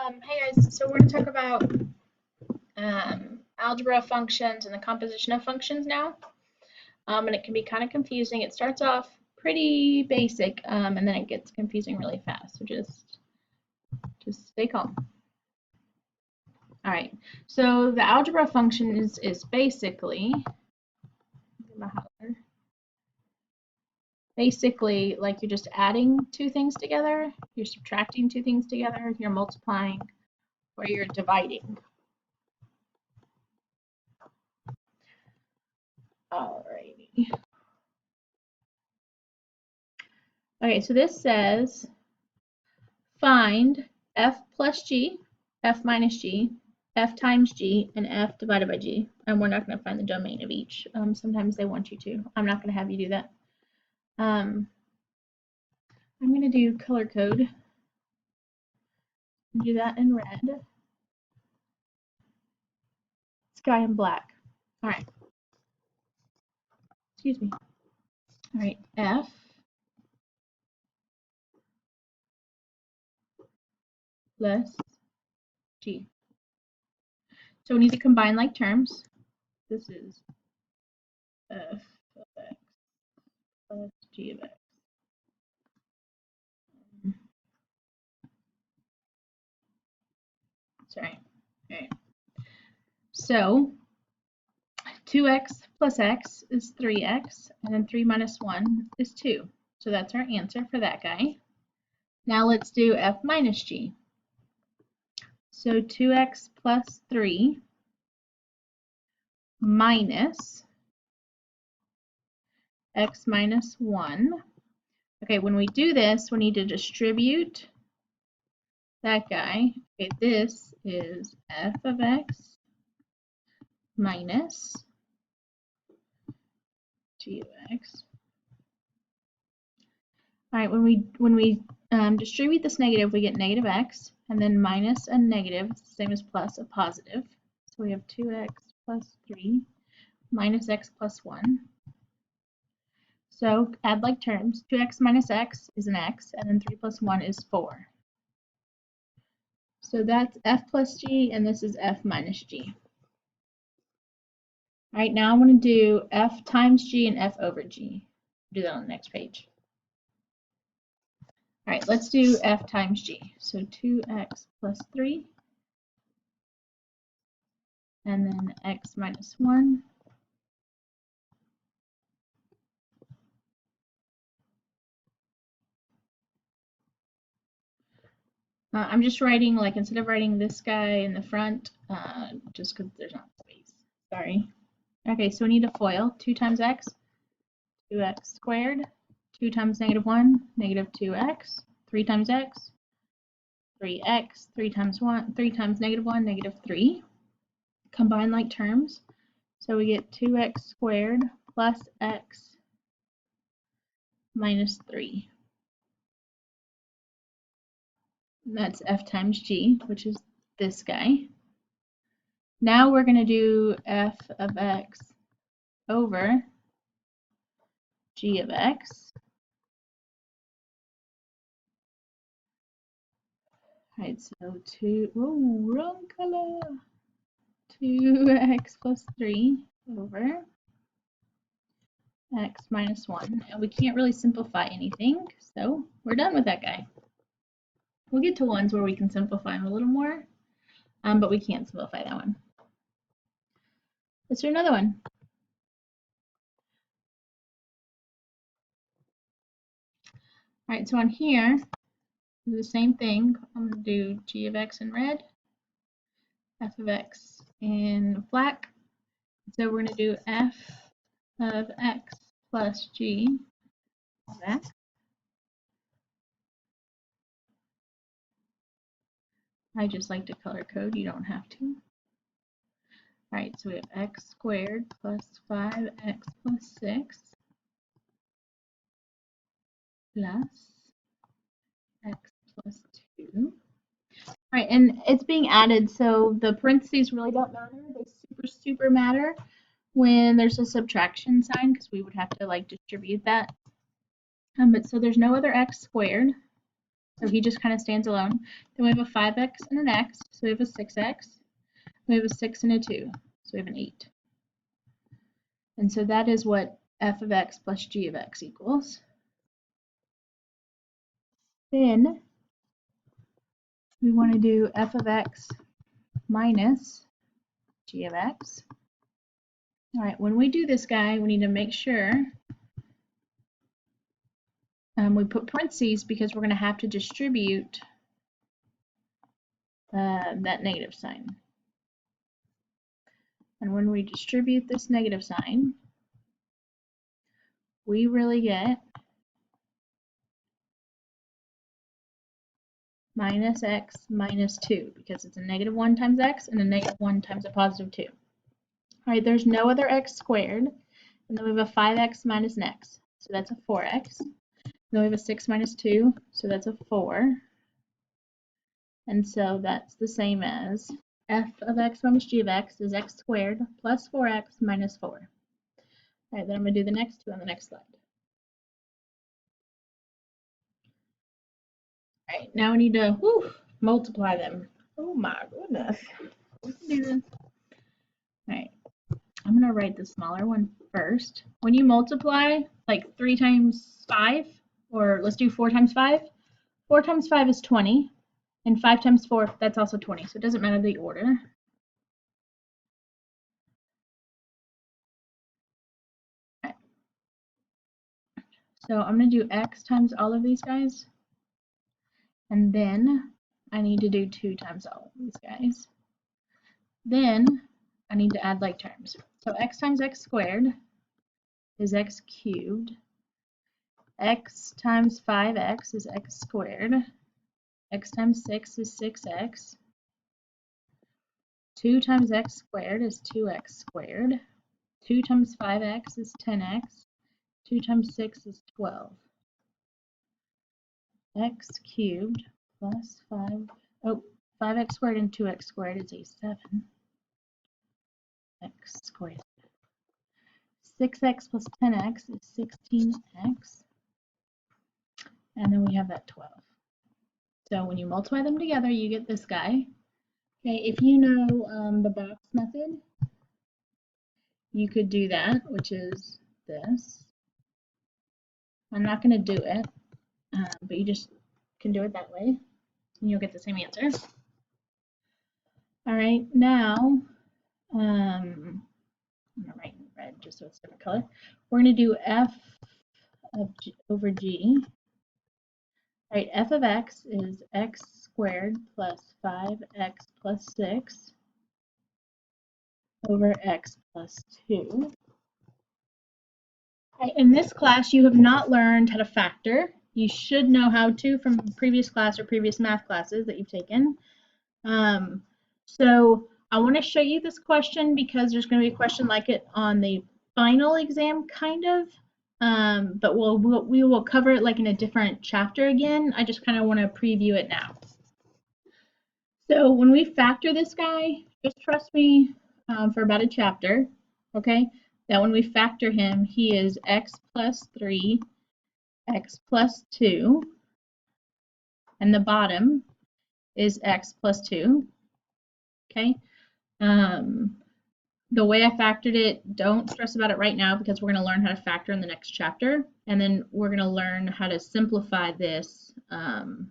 Hey guys, so we're going to talk about algebra functions and the composition of functions now. And it can be kind of confusing. It starts off pretty basic, and then it gets confusing really fast. So just stay calm. All right. So the algebra function is basically like you're just adding two things together, you're subtracting two things together, you're multiplying, or you're dividing. Alrighty. Okay, so this says find f plus g, f minus g, f times g, and f divided by g. And we're not going to find the domain of each. Sometimes they want you to. I'm not going to have you do that. I'm going to do color code. Do that in red. Sky in black. All right. Excuse me. All right, f plus g. So we need to combine like terms. This is f of x plus g of x. Sorry. All right. So 2x plus x is 3x, and then 3 minus 1 is 2. So that's our answer for that guy. Now let's do f minus g. So 2x plus 3 minus x minus 1. Okay, when we do this, we need to distribute that guy. Okay, this is f of x minus g of x. All right, when we distribute this negative, we get negative x, and then minus a negative, it's the same as plus a positive. So we have 2x plus 3 minus x plus 1. So add like terms. 2x minus x is an x, and then 3 plus 1 is 4. So that's f plus g, and this is f minus g. All right, now I'm going to do f times g and f over g. Do that on the next page. All right, let's do f times g. So 2x plus 3, and then x minus 1. I'm just writing, like, instead of writing this guy in the front, just because there's not space. Sorry. Okay, so we need a FOIL. 2 times x, 2x squared. 2 times negative 1, negative 2x. 3 times x, 3x. 3 times 1, 3 times negative 1, negative 3. Combine like terms. So we get 2x squared plus x minus 3. And that's f times g, which is this guy. Now we're going to do f of x over g of x. All right, so wrong color. 2x plus 3 over x minus 1. And we can't really simplify anything, so we're done with that guy. We'll get to ones where we can simplify them a little more, but we can't simplify that one. Let's do another one. All right, so on here, do the same thing. I'm going to do g of x in red, f of x in black. So we're going to do f of x plus g of x. I just like to color code, you don't have to. All right, so we have x squared plus 5x plus 6 plus x plus 2. All right, and it's being added, so the parentheses really don't matter. They super matter when there's a subtraction sign, because we would have to like distribute that. But so there's no other x squared. So he just kind of stands alone. Then we have a 5x and an x, so we have a 6x. We have a 6 and a 2, so we have an 8. And so that is what f of x plus g of x equals. Then we want to do f of x minus g of x. All right, when we do this guy, we need to make sure we put parentheses because we're going to have to distribute that negative sign. And when we distribute this negative sign, we really get minus x minus 2 because it's a negative 1 times x and a negative 1 times a positive 2. All right, there's no other x squared. And then we have a 5x minus an x, so that's a 4x. Then we have a 6 minus 2, so that's a 4. And so that's the same as f of x minus g of x is x squared plus 4x minus 4. All right, then I'm going to do the next two on the next slide. All right, now we need to multiply them. Oh my goodness. We can do this. All right, I'm going to write the smaller one first. When you multiply, like 3 times 5, or let's do 4 times 5. 4 times 5 is 20, and 5 times 4, that's also 20, so it doesn't matter the order. Okay. So I'm going to do x times all of these guys, and then I need to do 2 times all of these guys. Then I need to add like terms. So x times x squared is x cubed. X times 5x is x squared. X times 6 is 6x. 2 times x squared is 2x squared. 2 times 5x is 10x. 2 times 6 is 12. X cubed plus 5x squared and 2x squared is a 7. X squared. 6x plus 10x is 16x. And then we have that 12. So when you multiply them together, you get this guy. Okay, if you know the box method, you could do that, which is this. I'm not going to do it, but you just can do it that way, and you'll get the same answer. All right, now I'm going to write in red just so it's a different color. We're going to do f of g over g. All right, f of x is x squared plus 5x plus 6 over x plus 2. Okay, in this class, you have not learned how to factor. You should know how to from previous class or previous math classes that you've taken. So I want to show you this question because there's going to be a question like it on the final exam, kind of. But we will cover it like in a different chapter again. I just kind of want to preview it now. So when we factor this guy, just trust me for about a chapter, okay? That when we factor him, he is x plus 3, x plus 2, and the bottom is x plus 2, okay? The way I factored it, don't stress about it right now because we're going to learn how to factor in the next chapter, and then we're going to learn how to simplify this and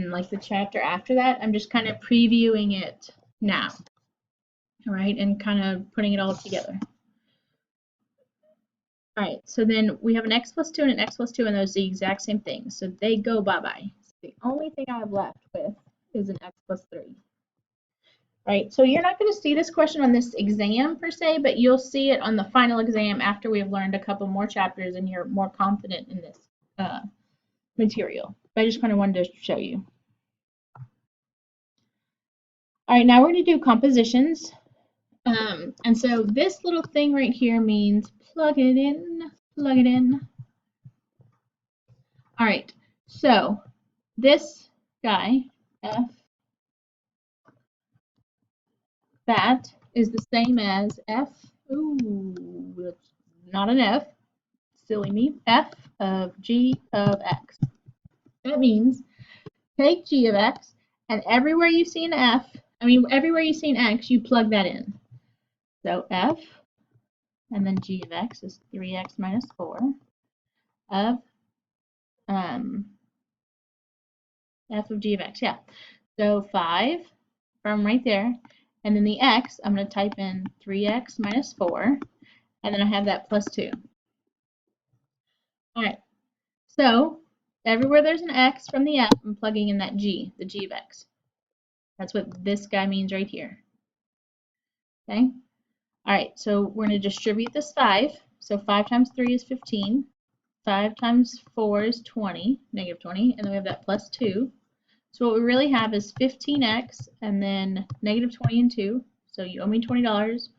like the chapter after that. I'm just kind of previewing it now, all right, and kind of putting it all together. All right, so then we have an x plus 2 and an x plus 2, and those are the exact same thing, so they go bye-bye. So the only thing I have left with is an x plus 3. Right, so you're not going to see this question on this exam per se, but you'll see it on the final exam after we have learned a couple more chapters and you're more confident in this material. But I just kind of wanted to show you. All right, now we're going to do compositions. And so this little thing right here means plug it in, plug it in. All right, so this guy, f, that is the same as f, ooh, it's not an f, silly me, f of g of x. That means take g of x, and everywhere you see an everywhere you see an x, you plug that in. So f, and then g of x is 3x minus 4 of f of g of x, yeah. So 5 from right there, and then the x, I'm going to type in 3x minus 4, and then I have that plus 2. All right, so everywhere there's an x from the f, I'm plugging in that g, the g of x. That's what this guy means right here. Okay? All right, so we're going to distribute this 5. So 5 times 3 is 15. 5 times 4 is 20, negative 20, and then we have that plus 2. So what we really have is 15x and then negative 20 and 2. So you owe me $20.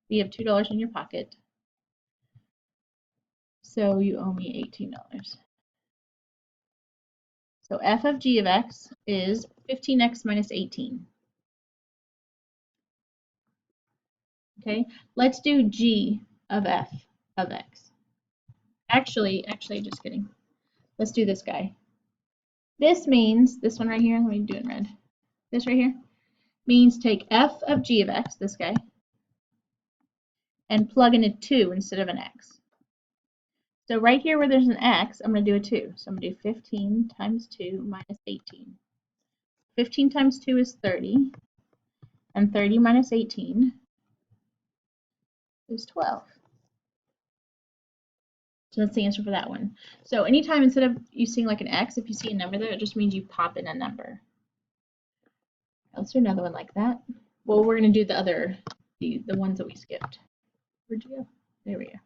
You have $2 in your pocket. So you owe me $18. So f of g of x is 15x minus 18. Okay, let's do g of f of x. Actually, just kidding. Let's do this guy. This means, this one right here, let me do it in red. This right here means take f of g of x, this guy, and plug in a 2 instead of an x. So right here where there's an x, I'm going to do a 2. So I'm going to do 15 times 2 minus 18. 15 times 2 is 30, and 30 minus 18 is 12. So that's the answer for that one. So anytime instead of you seeing like an x, if you see a number there, it just means you pop in a number. Let's do another one like that. Well, we're going to do the other, the ones that we skipped. Where'd you go? There we go.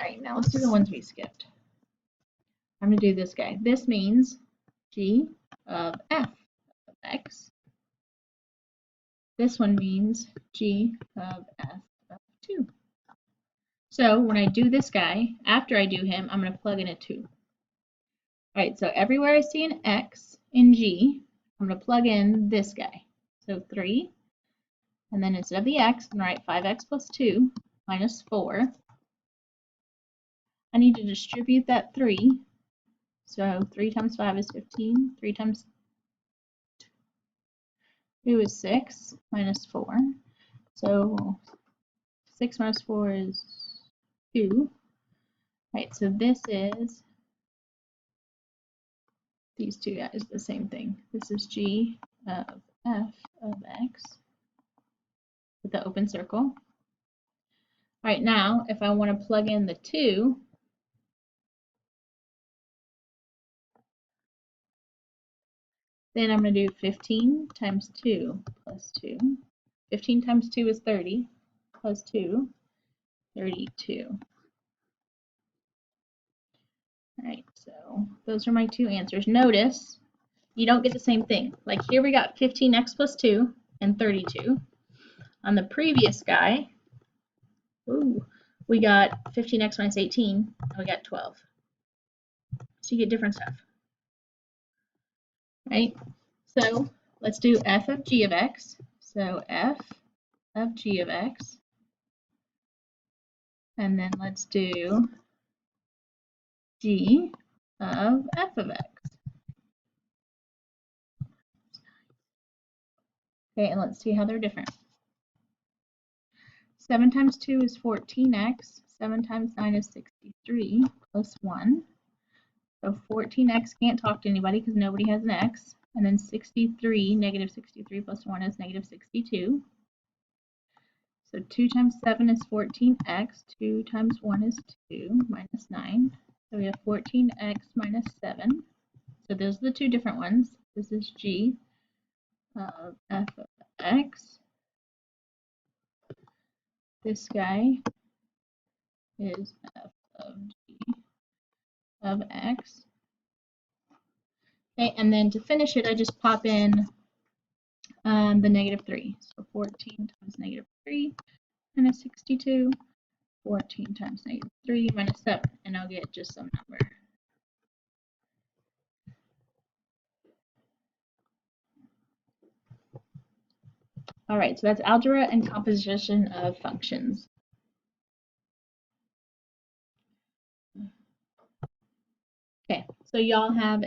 All right, now let's do the ones we skipped. I'm going to do this guy. This means g of f of x. This one means g of f of 2. So when I do this guy, after I do him, I'm going to plug in a 2. All right, so everywhere I see an x in g, I'm going to plug in this guy. So 3, and then instead of the x, I'm going to write 5x plus 2 minus 4. I need to distribute that 3. So 3 times 5 is 15. 3 times 2 is 6 minus 4. So 6 minus 4 is 2. Right, so this is, these two guys, the same thing. This is g of f of x with the open circle. All right, now if I want to plug in the 2, then I'm going to do 15 times 2 plus 2. 15 times 2 is 30, plus 2, 32. All right, so those are my two answers. Notice you don't get the same thing. Like here we got 15x plus 2 and 32. On the previous guy, we got 15x minus 18, and we got 12. So you get different stuff. Right? So let's do f of g of x. So f of g of x. And then let's do g of f of x. Okay, and let's see how they're different. 7 times 2 is 14x. 7 times 9 is 63 plus 1. So 14x can't talk to anybody because nobody has an x. And then 63, negative 63 plus 1 is negative 62. So 2 times 7 is 14x. 2 times 1 is 2 minus 9. So we have 14x minus 7. So those are the two different ones. This is g of f of x. This guy is f of g of x. Okay, and then to finish it, I just pop in the negative 3. So 14 times negative 3 minus 62. 14 times negative 3 minus 7, and I'll get just some number. All right, so that's algebra and composition of functions. Okay, So y'all have